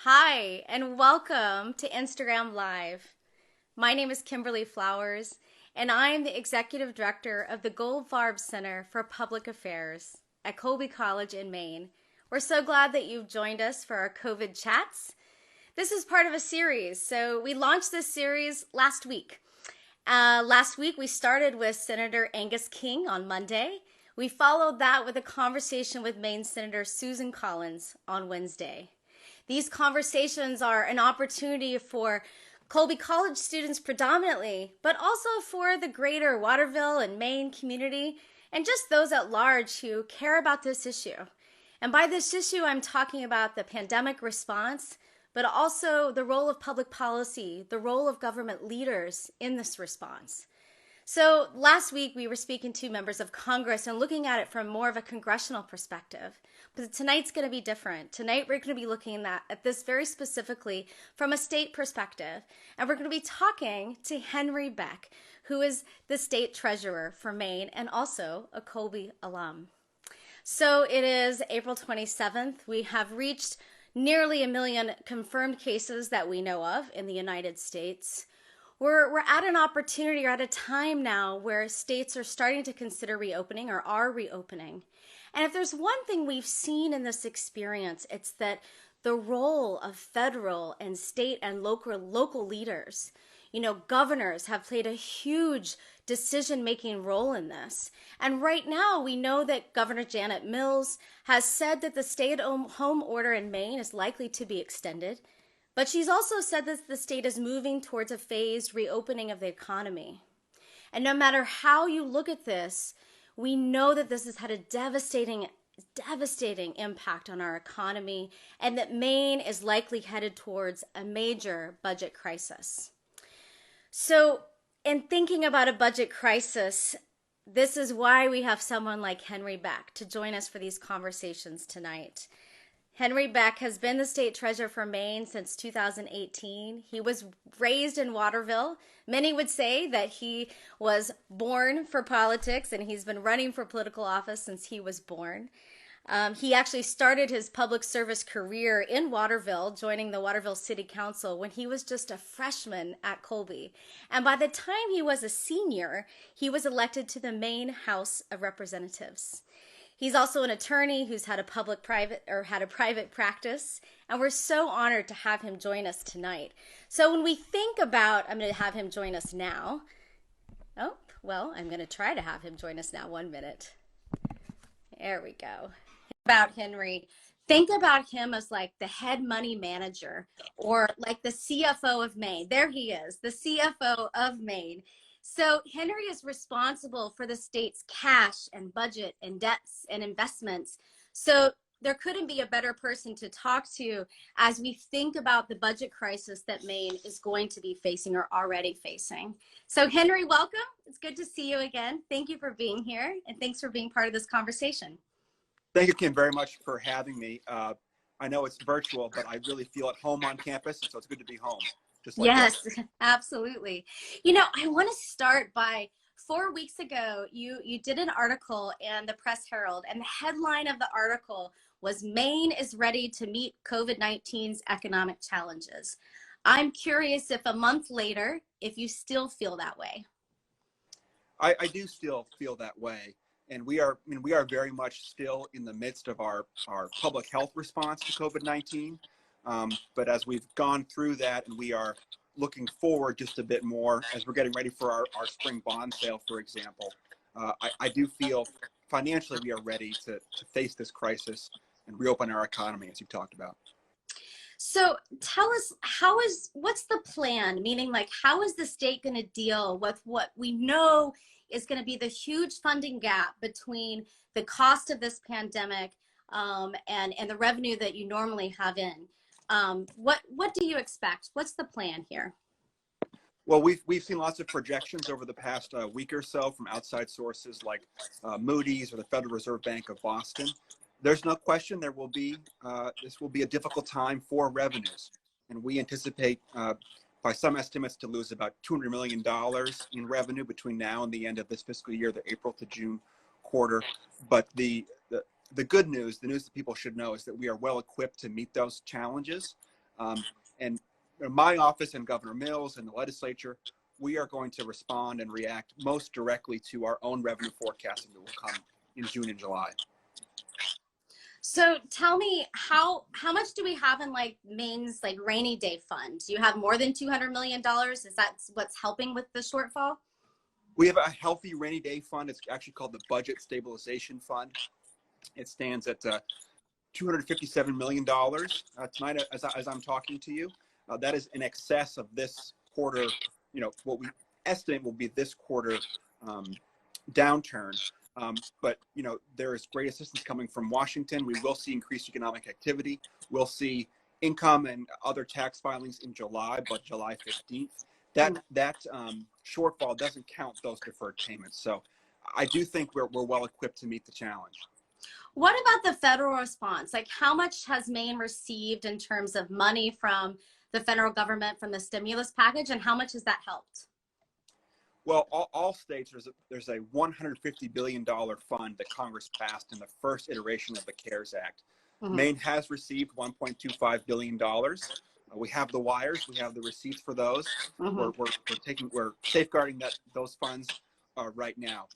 Hi, and welcome to Instagram Live. My name is Kimberly Flowers, and I am the Executive Director of the Goldfarb Center for Public Affairs at Colby College in Maine. We're so glad that you've joined us for our COVID chats. This is part of a series, so we launched this series last week. Last week, we started with Senator Angus King on Monday. We followed that with a conversation with Maine Senator Susan Collins on Wednesday. These conversations are an opportunity for Colby College students predominantly, but also for the greater Waterville and Maine community, and just those at large who care about this issue. And by this issue, I'm talking about the pandemic response, but also the role of public policy, the role of government leaders in this response. So last week we were speaking to members of Congress and looking at it from more of a congressional perspective. But tonight's going to be different. Tonight we're going to be looking at this very specifically from a state perspective. And we're going to be talking to Henry Beck, who is the state treasurer for Maine and also a Colby alum. So it is April 27th. We have reached nearly 1 million confirmed cases that we know of in the United States. We're at an opportunity or at a time now where states are starting to consider reopening or are reopening. And if there's one thing we've seen in this experience, it's that the role of federal and state and local leaders, governors have played a huge decision-making role in this. And right now, we know that Governor Janet Mills has said that the stay-at-home order in Maine is likely to be extended. But she's also said that the state is moving towards a phased reopening of the economy. And no matter how you look at this, we know that this has had a devastating impact on our economy and that Maine is likely headed towards a major budget crisis. So in thinking about a budget crisis, this is why we have someone like Henry Beck to join us for these conversations tonight. Henry Beck has been the state treasurer for Maine since 2018. He was raised in Waterville. Many would say that he was born for politics, and he's been running for political office since he was born. He actually started his public service career in Waterville, joining the Waterville City Council when he was just a freshman at Colby. And by the time he was a senior, he was elected to the Maine House of Representatives. He's also an attorney who's had a private practice, and we're so honored to have him join us tonight. So when we think about, I'm going to have him join us now. I'm going to try to have him join us now. 1 minute. There we go. About Henry, think about him as like the head money manager or like the CFO of Maine. There he is, the CFO of Maine. So Henry is responsible for the state's cash and budget and debts and investments. So there couldn't be a better person to talk to as we think about the budget crisis that Maine is going to be facing or already facing. So Henry, welcome. It's good to see you again. Thank you for being here, and thanks for being part of this conversation. Thank you, Kim, very much for having me. I know it's virtual, but I really feel at home on campus, so it's good to be home. Yes, absolutely. I want to start by 4 weeks ago, you did an article in the Press Herald, and the headline of the article was Maine is ready to meet COVID-19's economic challenges. I'm curious if a month later, if you still feel that way. I do still feel that way. And we are very much still in the midst of our public health response to COVID-19. But as we've gone through that and we are looking forward just a bit more as we're getting ready for our spring bond sale, for example, I do feel financially we are ready to face this crisis and reopen our economy, as you talked about. So tell us, what's the plan? Meaning, like, how is the state going to deal with what we know is going to be the huge funding gap between the cost of this pandemic and the revenue that you normally have in? What do you expect? What's the plan here? Well, we've seen lots of projections over the past week or so from outside sources like Moody's or the Federal Reserve Bank of Boston. There's no question this will be a difficult time for revenues, and we anticipate by some estimates to lose about $200 million in revenue between now and the end of this fiscal year, the April to June quarter. But the good news, the news that people should know, is that we are well equipped to meet those challenges. And my office and Governor Mills and the legislature, we are going to respond and react most directly to our own revenue forecasting that will come in June and July. So tell me, how much do we have in like Maine's like rainy day fund? Do you have more than $200 million? Is that what's helping with the shortfall? We have a healthy rainy day fund. It's actually called the Budget Stabilization Fund. It stands at $257 million tonight as I'm talking to you. That is in excess of this quarter, what we estimate will be this quarter downturn. But there is great assistance coming from Washington. We will see increased economic activity. We'll see income and other tax filings in July, but July 15th. That shortfall doesn't count those deferred payments. So I do think we're well equipped to meet the challenge. What about the federal response? Like, how much has Maine received in terms of money from the federal government from the stimulus package, and how much has that helped? Well, all states, there's a $150 billion fund that Congress passed in the first iteration of the CARES Act. Mm-hmm. Maine has received $1.25 billion. We have the wires, we have the receipts for those. Mm-hmm. We're safeguarding those funds right now.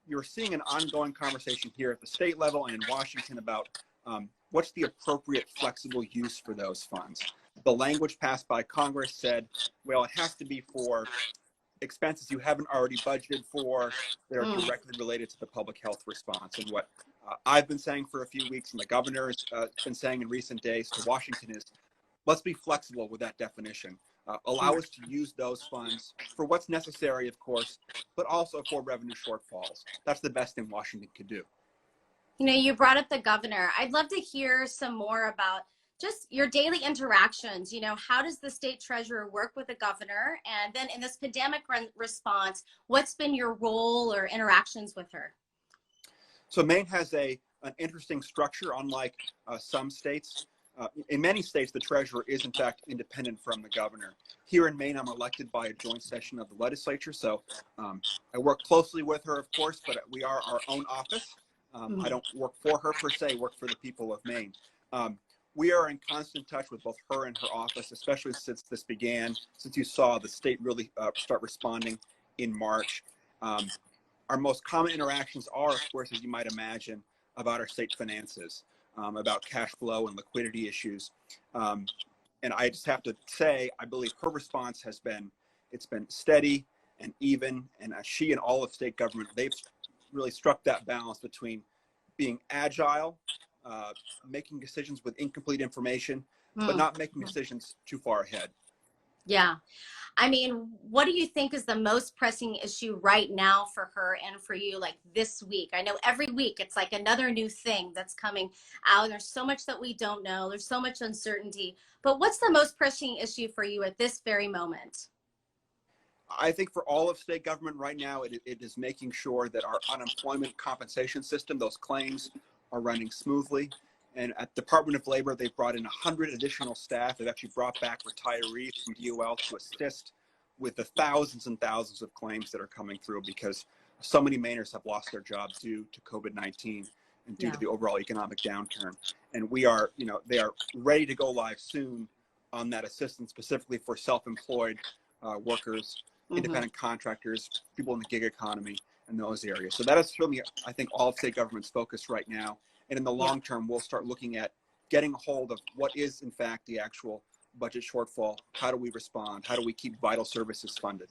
You're seeing an ongoing conversation here at the state level and in Washington about what's the appropriate flexible use for those funds. The language passed by Congress said, well, it has to be for expenses you haven't already budgeted for that are directly related to the public health response. And what I've been saying for a few weeks and the governor has been saying in recent days to Washington is, let's be flexible with that definition. Allow us to use those funds for what's necessary, of course, but also for revenue shortfalls. That's the best thing Washington could do. You brought up the governor. I'd love to hear some more about just your daily interactions. How does the state treasurer work with the governor? And then in this pandemic response, what's been your role or interactions with her? So Maine has an interesting structure, unlike some states. In many states, the treasurer is in fact independent from the governor. Here in Maine, I'm elected by a joint session of the legislature. So I work closely with her, of course, but we are our own office. I don't work for her per se, work for the people of Maine. We are in constant touch with both her and her office, especially since this began, since you saw the state really start responding in March. Our most common interactions are, of course, as you might imagine, about our state finances, about cash flow and liquidity issues. And I just have to say, I believe her response has been steady and even, and she and all of state government, they've really struck that balance between being agile, making decisions with incomplete information, but not making decisions too far ahead. Yeah. I mean, what do you think is the most pressing issue right now for her and for you, like this week? I know every week it's like another new thing that's coming out. There's so much that we don't know. There's so much uncertainty. But what's the most pressing issue for you at this very moment? I think for all of state government right now, it is making sure that our unemployment compensation system, those claims, are running smoothly. And at Department of Labor, they've brought in 100 additional staff. They've actually brought back retirees from DOL to assist with the thousands and thousands of claims that are coming through because so many Mainers have lost their jobs due to COVID-19 and due to the overall economic downturn. And we are, they are ready to go live soon on that assistance, specifically for self-employed workers, independent contractors, people in the gig economy, and those areas. So that is really, I think, all of state government's focus right now. And in the long term, we'll start looking at getting a hold of what is, in fact, the actual budget shortfall. How do we respond? How do we keep vital services funded?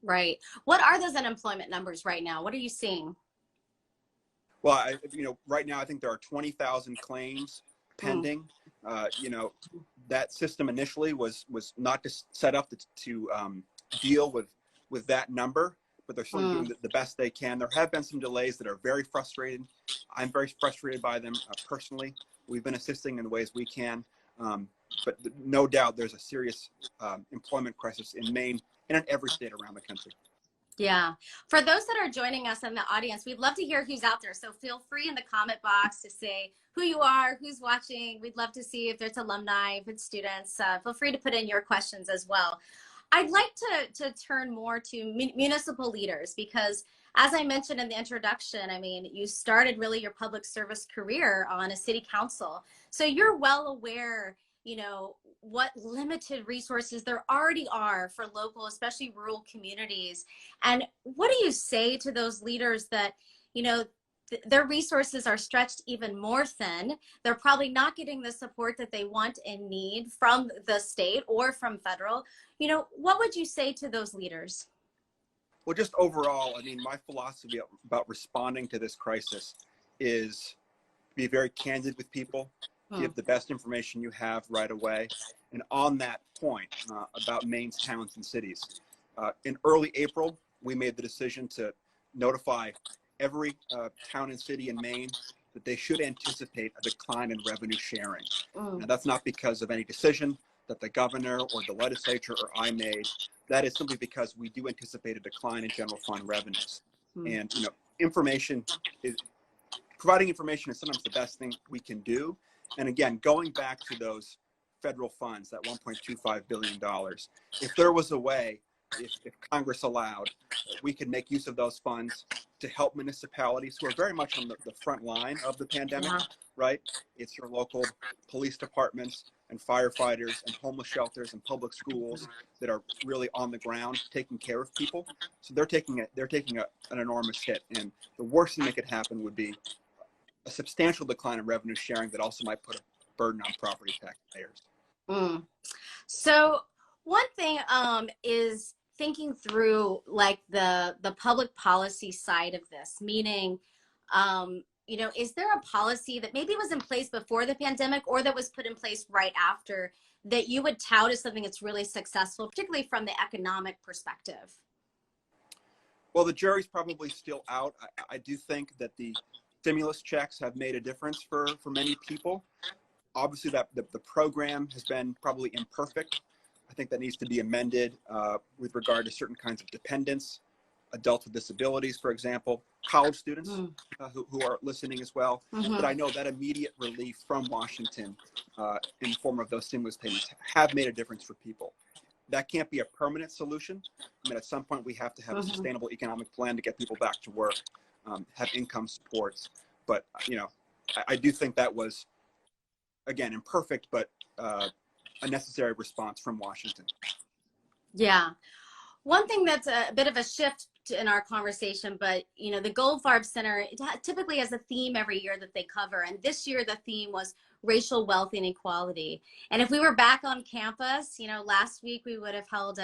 Right. What are those unemployment numbers right now? What are you seeing? Well, right now, I think there are 20,000 claims pending. That system initially was not just set up to deal with that number, but they're still doing the best they can. There have been some delays that are very frustrating. I'm very frustrated by them personally. We've been assisting in the ways we can, but no doubt there's a serious employment crisis in Maine and in every state around the country. Yeah. For those that are joining us in the audience, we'd love to hear who's out there. So feel free in the comment box to say who you are, who's watching. We'd love to see if there's alumni, if it's students. Feel free to put in your questions as well. I'd like to turn more to municipal leaders because, as I mentioned in the introduction, I mean, you started really your public service career on a city council. So you're well aware what limited resources there already are for local, especially rural communities. And what do you say to those leaders that, their resources are stretched even more thin? They're probably not getting the support that they want and need from the state or from federal. What would you say to those leaders? Well, just overall, I mean, my philosophy about responding to this crisis is be very candid with people, give the best information you have right away. And on that point about Maine's towns and cities, in early April, we made the decision to notify every town and city in Maine that they should anticipate a decline in revenue sharing. Now, that's not because of any decision that the governor or the legislature or I made. That is simply because we do anticipate a decline in general fund revenues. And information is providing information is sometimes the best thing we can do. And again, going back to those federal funds, that $1.25 billion, if there was a way, if Congress allowed, we could make use of those funds to help municipalities who are very much on the front line of the pandemic, right? It's your local police departments and firefighters and homeless shelters and public schools that are really on the ground taking care of people. So they're taking an enormous hit. And the worst thing that could happen would be a substantial decline in revenue sharing that also might put a burden on property taxpayers. So one thing is thinking through like the public policy side of this, meaning, is there a policy that maybe was in place before the pandemic or that was put in place right after that you would tout as something that's really successful, particularly from the economic perspective? Well, the jury's probably still out. I do think that the stimulus checks have made a difference for many people. Obviously, that the program has been probably imperfect. I think that needs to be amended with regard to certain kinds of dependents, adults with disabilities, for example, college students who are listening as well. But I know that immediate relief from Washington in the form of those stimulus payments have made a difference for people. That can't be a permanent solution. I mean, at some point, we have to have a sustainable economic plan to get people back to work, have income supports. But, I do think that was, again, imperfect, but a necessary response from Washington. Yeah. One thing that's a bit of a shift in our conversation, but the Goldfarb Center typically has a theme every year that they cover. And this year the theme was racial wealth inequality. And if we were back on campus, last week we would have held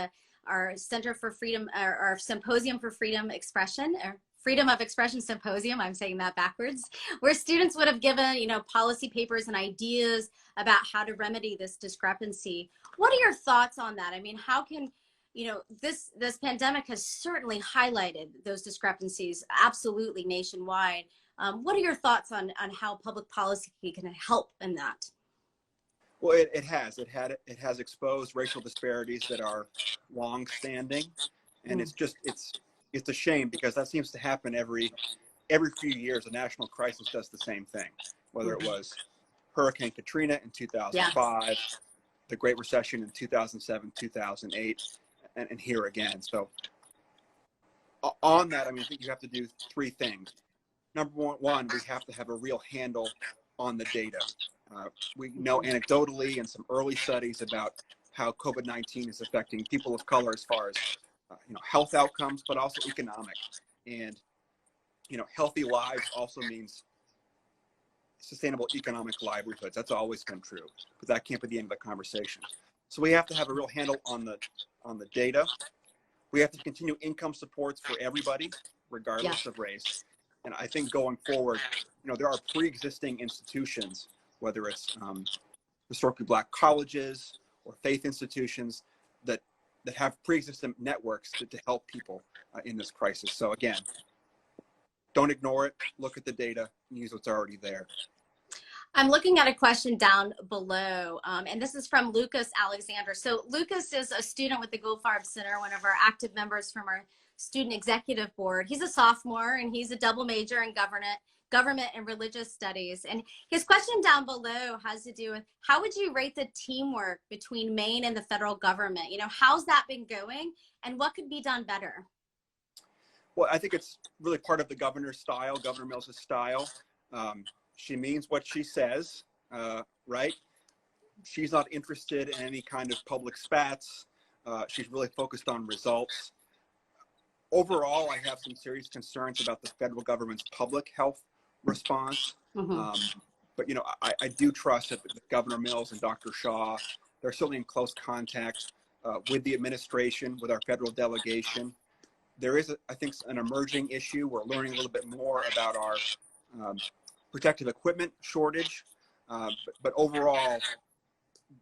our Center for Freedom, our Symposium for Freedom Expression, or Freedom of Expression Symposium, I'm saying that backwards, where students would have given, policy papers and ideas about how to remedy this discrepancy. What are your thoughts on that? I mean, how can, this pandemic has certainly highlighted those discrepancies absolutely nationwide. What are your thoughts on how public policy can help in that? Well, it has exposed racial disparities that are long-standing, and it's a shame because that seems to happen every few years. A national crisis does the same thing, whether it was Hurricane Katrina in 2005, the Great Recession in 2007, 2008, and here again. So on that, I mean, I think you have to do three things. Number one, we have to have a real handle on the data. We know anecdotally in some early studies about how COVID-19 is affecting people of color as far as health outcomes, but also economic. And healthy lives also means sustainable economic livelihoods. That's always been true, but that can't be the end of the conversation. So we have to have a real handle on the data. We have to continue income supports for everybody, regardless of race. And I think going forward, there are pre-existing institutions, whether it's historically Black colleges or faith institutions that have pre-existing networks to help people in this crisis. So again, don't ignore it. Look at the data and use what's already there. I'm looking at a question down below, and this is from Lucas Alexander. So Lucas is a student with the Goldfarb Center, one of our active members from our student executive board. He's a sophomore and he's a double major in government and religious studies. And his question down below has to do with how would you rate the teamwork between Maine and the federal government? How's that been going and what could be done better? Well, I think it's really part of the governor's style, Governor Mills's style. She means what she says, right? she's not interested in any kind of public spats. She's really focused on results. Overall, I have some serious concerns about the federal government's public health response. But, you know, I do trust that Governor Mills and Dr. Shaw, they're certainly in close contact with the administration, with our federal delegation. There is, I think, an emerging issue. We're learning a little bit more about our protective equipment shortage. But overall,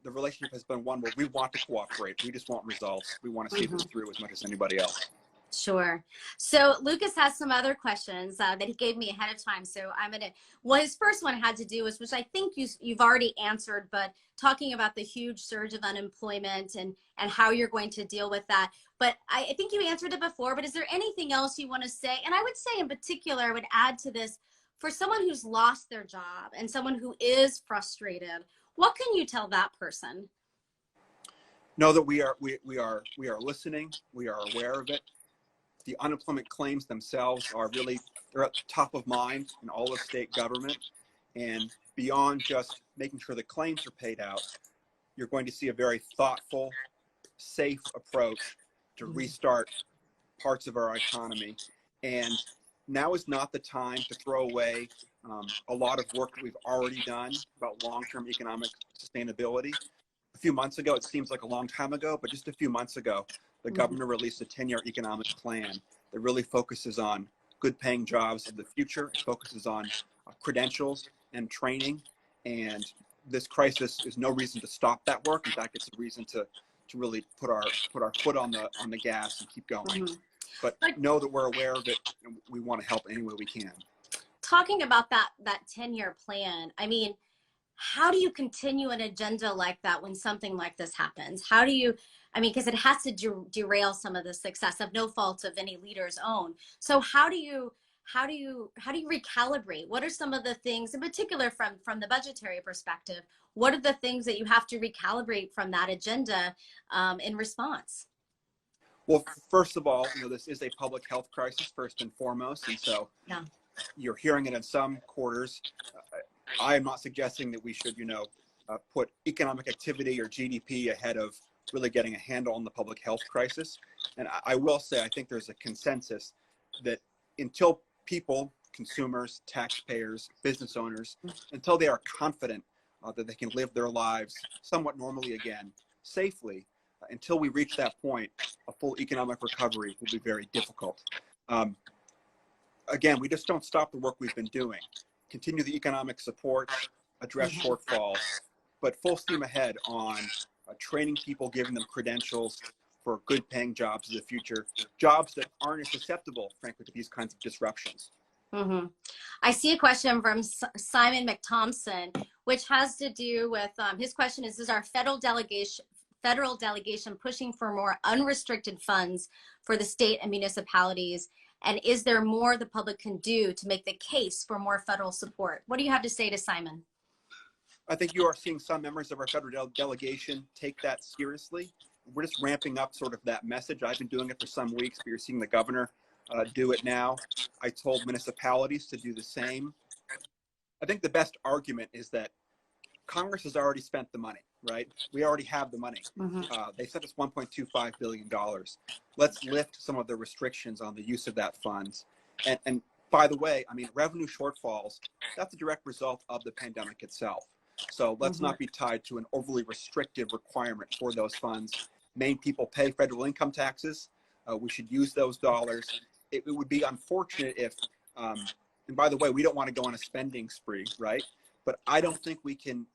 the relationship has been one where we want to cooperate. We just want results. We want to see this through as much as anybody else. Sure. So Lucas has some other questions that he gave me ahead of time. So I'm going to, well, his first one had to do with, which I think you've already answered, but talking about the huge surge of unemployment and how you're going to deal with that. But I think you answered it before, but is there anything else you want to say? And I would say in particular, I would add to this, for someone who's lost their job and someone who is frustrated, what can you tell that person? Know that we are listening. We are aware of it. The unemployment claims themselves are really, they're at the top of mind in all of state government. And beyond just making sure the claims are paid out, you're going to see a very thoughtful, safe approach to restart parts of our economy. And now is not the time to throw away a lot of work that we've already done about long-term economic sustainability. A few months ago, it seems like a long time ago, but just a few months ago, the governor released a 10-year economic plan that really focuses on good paying jobs of the future. It focuses on credentials and training. And this crisis is no reason to stop that work. In fact, it's a reason to really put our foot on the gas and keep going. But know that we're aware of it and we want to help any way we can. Talking about that 10-year plan, I mean, how do you continue an agenda like that when something like this happens? How do you, I mean, because it has to derail some of the success of no fault of any leader's own. So how do you recalibrate? What are some of the things in particular from the budgetary perspective? What are the things that you have to recalibrate from that agenda in response? Well, first of all, you know, this is a public health crisis first and foremost. And so you're hearing it in some quarters. I am not suggesting that we should, you know, put economic activity or GDP ahead of really getting a handle on the public health crisis. And I will say, I think there's a consensus that until people, consumers, taxpayers, business owners, until they are confident that they can live their lives somewhat normally again, safely, until we reach that point, a full economic recovery will be very difficult. Again, we just don't stop the work we've been doing. Continue the economic support, address shortfalls, but full steam ahead on training people, giving them credentials for good paying jobs in the future, jobs that aren't as susceptible, frankly, to these kinds of disruptions. I see a question from Simon McThompson, which has to do with, his question is our federal delegation pushing for more unrestricted funds for the state and municipalities? And is there more the public can do to make the case for more federal support? What do you have to say to Simon? I think you are seeing some members of our federal delegation take that seriously. We're just ramping up sort of that message. I've been doing it for some weeks, but you're seeing the governor do it now. I told municipalities to do the same. I think the best argument is that Congress has already spent the money, right? We already have the money. They sent us $1.25 billion. Let's lift some of the restrictions on the use of that funds. And by the way, I mean, revenue shortfalls, that's a direct result of the pandemic itself. So let's not be tied to an overly restrictive requirement for those funds. Maine people pay federal income taxes. We should use those dollars. It would be unfortunate if, and by the way, we don't want to go on a spending spree, right? But I don't think we can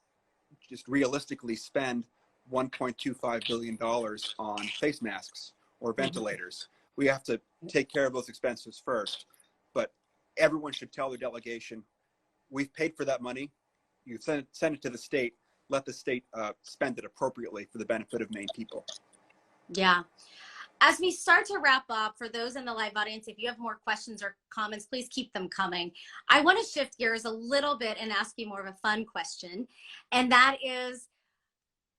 just realistically spend $1.25 billion on face masks or ventilators. We have to take care of those expenses first. But everyone should tell their delegation, we've paid for that money. You send it to the state. Let the state spend it appropriately for the benefit of Maine people. Yeah. As we start to wrap up, for those in the live audience, if you have more questions or comments, please keep them coming. I want to shift gears a little bit and ask you more of a fun question. And that is,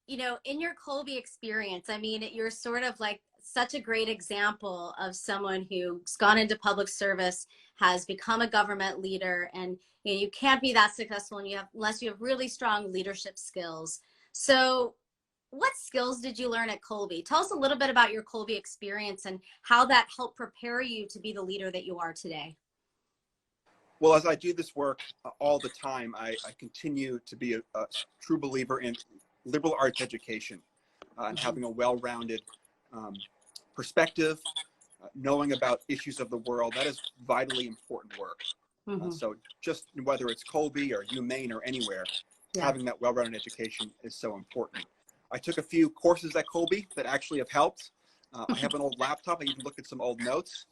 you know, in your Colby experience, I mean, you're sort of like such a great example of someone who's gone into public service, has become a government leader, and you know, you can't be that successful unless you have really strong leadership skills. So what skills did you learn at Colby? Tell us a little bit about your Colby experience and how that helped prepare you to be the leader that you are today. Well, as I do this work all the time, I continue to be a true believer in liberal arts education and having a well-rounded perspective, knowing about issues of the world. That is vitally important work. So just whether it's Colby or Maine or anywhere, having that well-rounded education is so important. I took a few courses at Colby that actually have helped. I have an old laptop. I even looked at some old notes.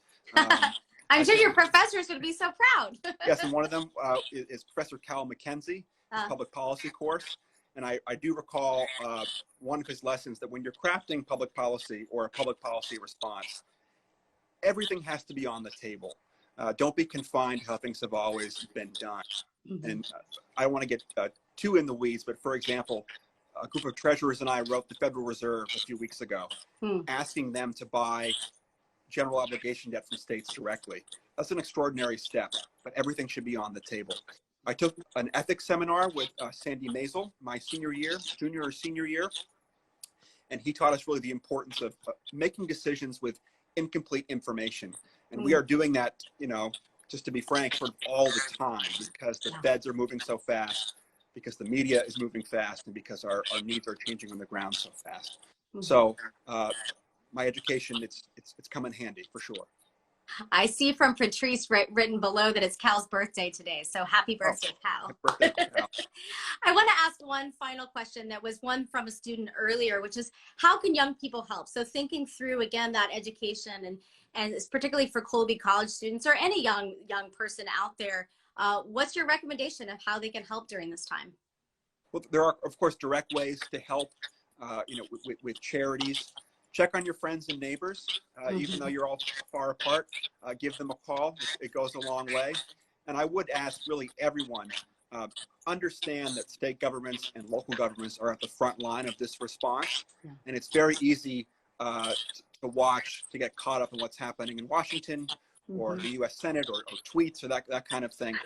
I'm sure your professors would be so proud. Yes, and one of them is Professor Cal McKenzie, his public policy course. And I do recall one of his lessons that when you're crafting public policy or a public policy response, everything has to be on the table. Don't be confined to how things have always been done. And I don't want to get too in the weeds, but for example, a group of treasurers and I wrote the Federal Reserve a few weeks ago, asking them to buy general obligation debt from states directly. That's an extraordinary step, but everything should be on the table. I took an ethics seminar with Sandy Maisel my junior or senior year, and he taught us really the importance of making decisions with incomplete information. And we are doing that, just to be frank, sort of all the time because the feds are moving so fast, because the media is moving fast, and because our needs are changing on the ground so fast. So my education, it's come in handy for sure. I see from Patrice written below that it's Cal's birthday today. So happy birthday, Cal. Happy birthday, Cal. I want to ask one final question that was one from a student earlier, which is how can young people help? So thinking through, again, that education and particularly for Colby College students or any young person out there, what's your recommendation of how they can help during this time? Well, there are, of course, direct ways to help, with charities. Check on your friends and neighbors, even though you're all far apart. Give them a call. It goes a long way. And I would ask really everyone, understand that state governments and local governments are at the front line of this response. And it's very easy to watch, to get caught up in what's happening in Washington or the U.S. Senate or tweets or that kind of thing.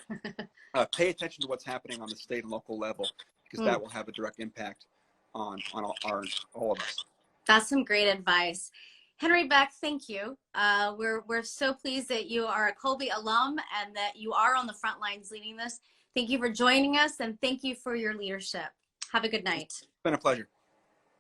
Pay attention to what's happening on the state and local level, because that will have a direct impact on all of us. That's some great advice. Henry Beck, thank you. We're so pleased that you are a Colby alum and that you are on the front lines leading this. Thank you for joining us, and thank you for your leadership. Have a good night. It's been a pleasure.